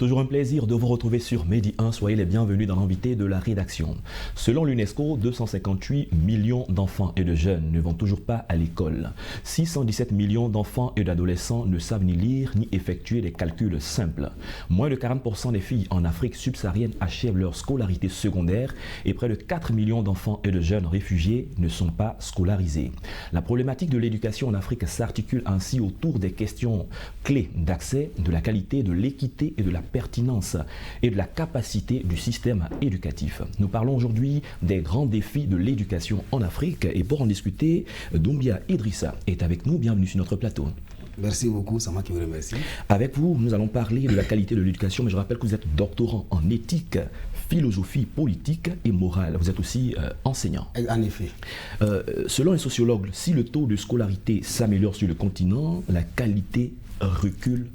toujours un plaisir de vous retrouver sur Medi 1. Soyez les bienvenus dans l'invité de la rédaction. Selon l'UNESCO, 258 millions d'enfants et de jeunes ne vont toujours pas à l'école. 617 millions d'enfants et d'adolescents ne savent ni lire ni effectuer des calculs simples. Moins de 40% des filles en Afrique subsaharienne achèvent leur scolarité secondaire et près de 4 millions d'enfants et de jeunes réfugiés ne sont pas scolarisés. La problématique de l'éducation en Afrique s'articule ainsi autour des questions clés d'accès, de la qualité, de l'équité et de la pertinence et de la capacité du système éducatif. Nous parlons aujourd'hui des grands défis de l'éducation en Afrique et pour en discuter, Doumbia Idrissa est avec nous. Bienvenue sur notre plateau. Merci beaucoup, c'est moi qui vous remercie. Avec vous, nous allons parler de la qualité de l'éducation, mais je rappelle que vous êtes doctorant en éthique, philosophie politique et morale. Vous êtes aussi enseignant. En effet. Selon les sociologues, si le taux de scolarité s'améliore sur le continent, la qualité recule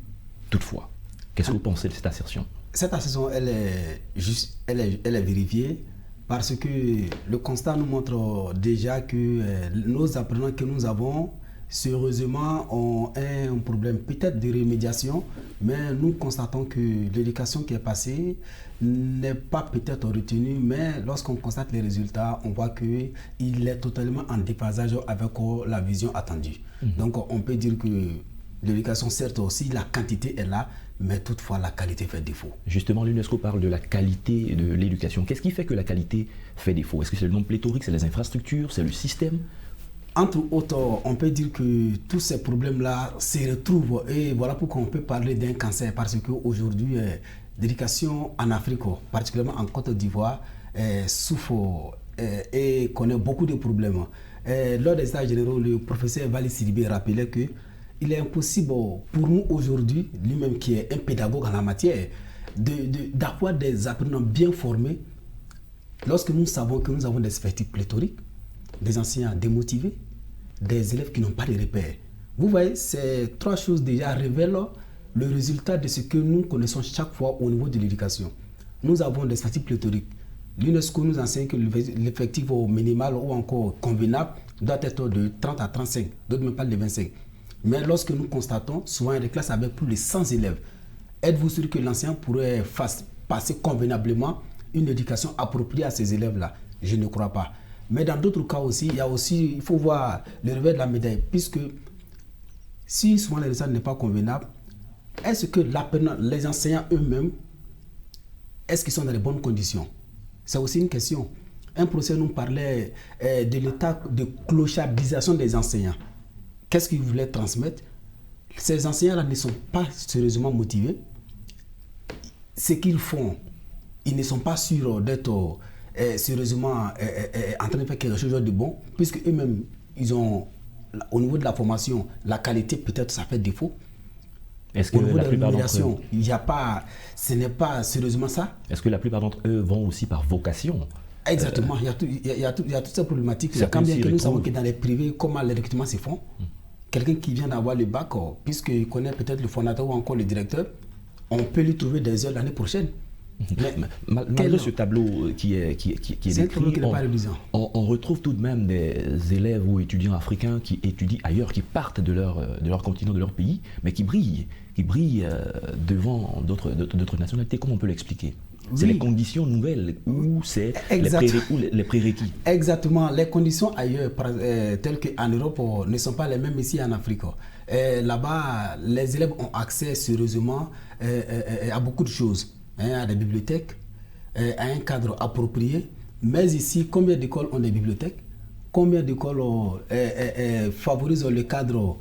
toutefois. Qu'est-ce que vous pensez de cette assertion? Cette assertion, elle est vérifiée parce que le constat nous montre déjà que nos apprenants que nous avons, sérieusement, ont un problème peut-être de remédiation, mais nous constatons que l'éducation qui est passée n'est pas peut-être retenue, mais lorsqu'on constate les résultats, on voit qu'il est totalement en déphasage avec la vision attendue. Donc on peut dire que l'éducation, certes aussi, la quantité est là, mais toutefois la qualité fait défaut. Justement, l'UNESCO parle de la qualité de l'éducation. Qu'est-ce qui fait que la qualité fait défaut? Est-ce que c'est le nombre pléthorique, c'est les infrastructures, c'est le système? Entre autres, on peut dire que tous ces problèmes-là se retrouvent et voilà pourquoi on peut parler d'un cancer, parce qu'aujourd'hui, l'éducation en Afrique, particulièrement en Côte d'Ivoire, souffre et connaît beaucoup de problèmes. Lors des états généraux, le professeur Vali Sidibé rappelait que il est impossible pour nous aujourd'hui, lui-même qui est un pédagogue en la matière, d'avoir des apprenants bien formés lorsque nous savons que nous avons des effectifs pléthoriques, des enseignants démotivés, des élèves qui n'ont pas de repères. Vous voyez, ces trois choses déjà révèlent le résultat de ce que nous connaissons chaque fois au niveau de l'éducation. Nous avons des effectifs pléthoriques. L'UNESCO nous enseigne que l'effectif minimal ou encore convenable doit être de 30 à 35, d'autres me parlent de 25. Mais lorsque nous constatons, souvent il y a des classes avec plus de 100 élèves. Êtes-vous sûr que l'enseignant pourrait passer convenablement une éducation appropriée à ces élèves-là? Je ne crois pas. Mais dans d'autres cas aussi, il faut voir le revers de la médaille, puisque si souvent le résultat n'est pas convenable, est-ce que les enseignants eux-mêmes, est-ce qu'ils sont dans les bonnes conditions? C'est aussi une question. Un professeur nous parlait de l'état de clochardisation des enseignants. Qu'est-ce qu'ils voulaient transmettre? Ces enseignants-là ne sont pas sérieusement motivés. Ce qu'ils font, ils ne sont pas sûrs d'être sérieusement en train de faire quelque chose de bon, puisque eux-mêmes, ils ont, au niveau de la formation, la qualité, peut-être, ça fait défaut. Est-ce que au niveau la de la plupart d'entre eux, il n'y a pas, ce n'est pas sérieusement ça? est-ce que la plupart d'entre eux vont aussi par vocation? Exactement, il y a toutes ces problématiques. Quand bien que nous savons que dans les privés, comment les recrutements se font, quelqu'un qui vient d'avoir le bac, puisqu'il connaît peut-être le fondateur ou encore le directeur, on peut lui trouver des heures l'année prochaine. Mais malgré ce tableau qui est décrit, on retrouve tout de même des élèves ou étudiants africains qui étudient ailleurs, qui partent de leur continent, de leur pays, mais qui brillent devant d'autres nationalités. Comment on peut l'expliquer? C'est les conditions nouvelles ou c'est les prérequis? Exactement. Les conditions ailleurs, telles qu'en Europe, ne sont pas les mêmes ici en Afrique. Là-bas, les élèves ont accès sérieusement à beaucoup de choses, à des bibliothèques, à un cadre approprié. Mais ici, combien d'écoles ont des bibliothèques? Combien d'écoles favorisent le cadre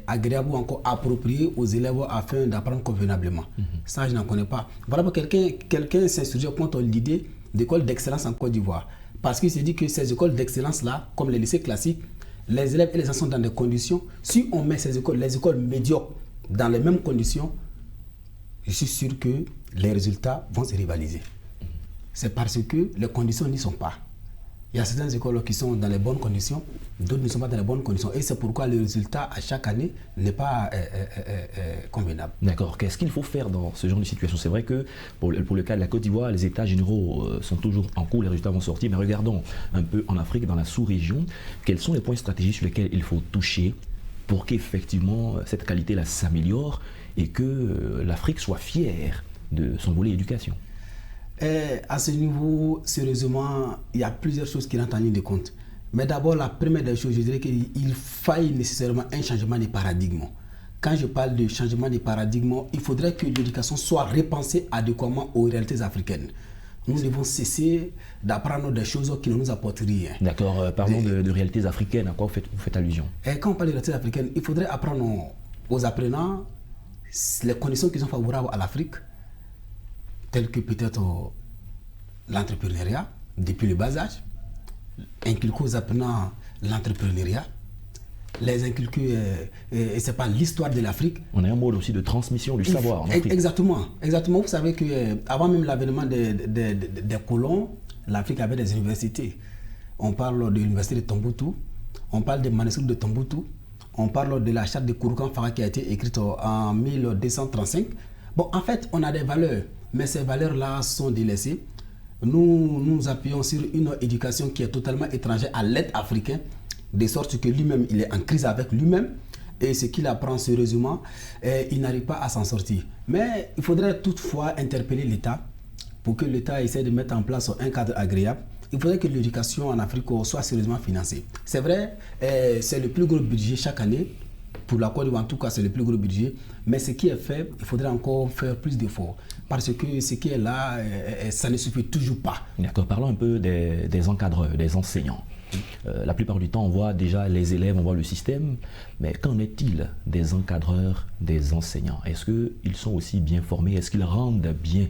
agréable ou encore approprié aux élèves afin d'apprendre convenablement? Ça, je n'en connais pas. Voilà pourquoi quelqu'un s'insurge contre l'idée d'école d'excellence en Côte d'Ivoire. Parce qu'il se dit que ces écoles d'excellence-là, comme les lycées classiques, les élèves et les enseignants sont dans des conditions. Si on met les écoles médiocres dans les mêmes conditions, je suis sûr que les résultats vont se rivaliser. C'est parce que les conditions n'y sont pas. Il y a certaines écoles qui sont dans les bonnes conditions, d'autres ne sont pas dans les bonnes conditions. Et c'est pourquoi le résultat à chaque année n'est pas convenable. D'accord. Qu'est-ce qu'il faut faire dans ce genre de situation? C'est vrai que pour le cas de la Côte d'Ivoire, les états généraux sont toujours en cours, les résultats vont sortir. Mais regardons un peu en Afrique, dans la sous-région, quels sont les points stratégiques sur lesquels il faut toucher pour qu'effectivement cette qualité-là s'améliore et que l'Afrique soit fière de son volet éducation. Et à ce niveau, sérieusement, il y a plusieurs choses qui rentrent en ligne de compte. Mais d'abord, la première des choses, je dirais qu'il faille nécessairement un changement de paradigme. Quand je parle de changement de paradigme, il faudrait que l'éducation soit repensée adéquatement aux réalités africaines. Nous devons cesser d'apprendre des choses qui ne nous apportent rien. D'accord, parlons de réalités africaines. À quoi vous faites allusion? Et quand on parle de réalités africaines, il faudrait apprendre aux apprenants les conditions qui sont favorables à l'Afrique, telles que peut-être l'entrepreneuriat, depuis le bas âge, inculquer aux apprenants l'entrepreneuriat, les inculquer, c'est pas l'histoire de l'Afrique. On a un mode aussi de transmission du savoir en Afrique. Exactement. Vous savez qu'avant même l'avènement des colons, l'Afrique avait des universités. On parle de l'université de Tombouctou, on parle des manuscrits de Tombouctou, on parle de la charte de Kouroukan Fara qui a été écrite en 1235. Bon, en fait, on a des valeurs, mais ces valeurs-là sont délaissées. Nous nous appuyons sur une éducation qui est totalement étrangère à l'aide africain, de sorte que lui-même, il est en crise avec lui-même. Et ce qu'il apprend sérieusement, il n'arrive pas à s'en sortir. Mais il faudrait toutefois interpeller l'État pour que l'État essaie de mettre en place un cadre agréable. Il faudrait que l'éducation en Afrique soit sérieusement financée. C'est vrai, c'est le plus gros budget chaque année. Pour la Côte d'Ivoire, en tout cas, c'est le plus gros budget. Mais ce qui est fait, il faudrait encore faire plus d'efforts. Parce que ce qui est là, ça ne suffit toujours pas. D'accord, parlons un peu des encadreurs, des enseignants. La plupart du temps, on voit déjà les élèves, on voit le système. Mais qu'en est-il des encadreurs, des enseignants? Est-ce qu'ils sont aussi bien formés? Est-ce qu'ils rendent bien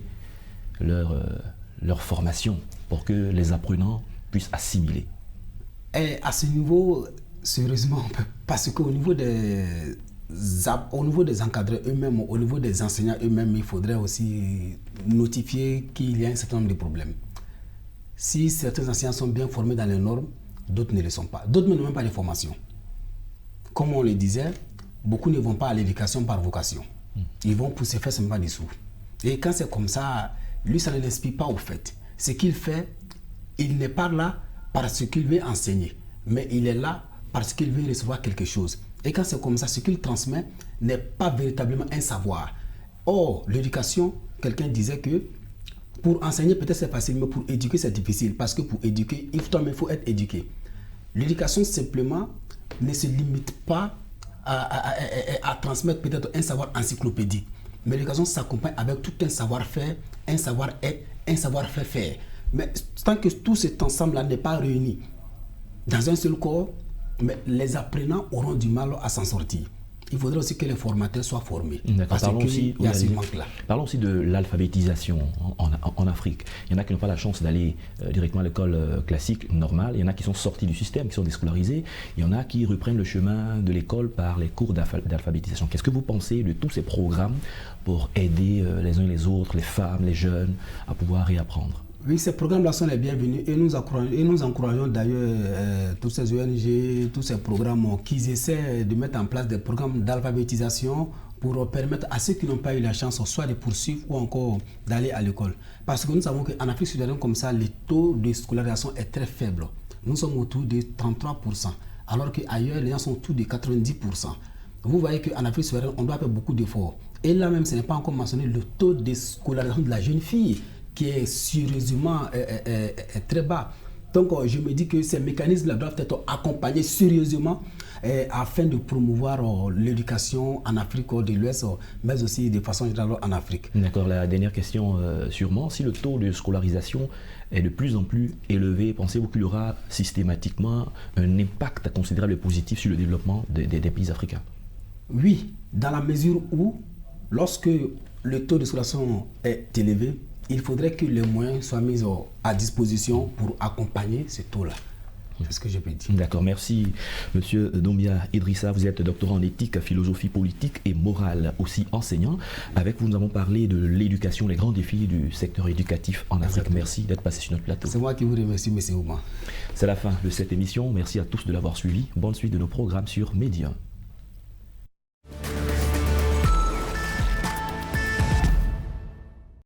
leur formation pour que les apprenants puissent assimiler? Et à ce niveau, sérieusement, parce qu'au niveau des encadreurs eux-mêmes, au niveau des enseignants eux-mêmes, il faudrait aussi notifier qu'il y a un certain nombre de problèmes. Si certains enseignants sont bien formés dans les normes, d'autres ne le sont pas. D'autres n'ont même pas de formation. Comme on le disait, beaucoup ne vont pas à l'éducation par vocation. Ils vont pour se faire seulement des sous. Et quand c'est comme ça, lui, ça ne l'inspire pas au fait. Ce qu'il fait, il n'est pas là parce qu'il veut enseigner, mais il est là parce qu'il veut recevoir quelque chose. Et quand c'est comme ça, ce qu'il transmet n'est pas véritablement un savoir. Or, l'éducation, quelqu'un disait que pour enseigner, peut-être c'est facile, mais pour éduquer, c'est difficile. Parce que pour éduquer, il faut être éduqué. L'éducation, simplement, ne se limite pas à transmettre peut-être un savoir encyclopédique. Mais l'éducation s'accompagne avec tout un savoir-faire, un savoir-être, un savoir-faire faire. Mais tant que tout cet ensemble-là n'est pas réuni dans un seul corps, mais les apprenants auront du mal à s'en sortir. Il faudrait aussi que les formateurs soient formés. Parce qu'il y a ce manque-là. Parlons aussi de l'alphabétisation en Afrique. Il y en a qui n'ont pas la chance d'aller directement à l'école classique, normale. Il y en a qui sont sortis du système, qui sont déscolarisés. Il y en a qui reprennent le chemin de l'école par les cours d'alphabétisation. Qu'est-ce que vous pensez de tous ces programmes pour aider les uns et les autres, les femmes, les jeunes, à pouvoir réapprendre? Oui, ces programmes-là sont les bienvenus et nous encourageons d'ailleurs tous ces ONG, tous ces programmes qui essaient de mettre en place des programmes d'alphabétisation pour permettre à ceux qui n'ont pas eu la chance soit de poursuivre ou encore d'aller à l'école. Parce que nous savons qu'en Afrique subsaharienne comme ça, le taux de scolarisation est très faible. Nous sommes autour de 33%, alors qu'ailleurs, les gens sont autour de 90%. Vous voyez qu'en Afrique subsaharienne, on doit faire beaucoup d'efforts. Et là même, ce n'est pas encore mentionné le taux de scolarisation de la jeune fille, qui est sérieusement très bas. Donc je me dis que ces mécanismes-là doivent être accompagnés sérieusement afin de promouvoir l'éducation en Afrique de l'Ouest, mais aussi de façon générale en Afrique. D'accord, la dernière question sûrement. Si le taux de scolarisation est de plus en plus élevé, pensez-vous qu'il y aura systématiquement un impact considérable et positif sur le développement des pays africains? Oui, dans la mesure où, lorsque le taux de scolarisation est élevé, il faudrait que les moyens soient mis à disposition pour accompagner ce taux-là. C'est ce que je peux dire. D'accord, merci Monsieur Doumbia Idrissa. Vous êtes doctorant en éthique, philosophie politique et morale, aussi enseignant. Avec vous, nous avons parlé de l'éducation, les grands défis du secteur éducatif en Afrique. Exactement. Merci d'être passé sur notre plateau. C'est moi qui vous remercie, M. Ouma. C'est la fin de cette émission. Merci à tous de l'avoir suivi. Bonne suite de nos programmes sur Média.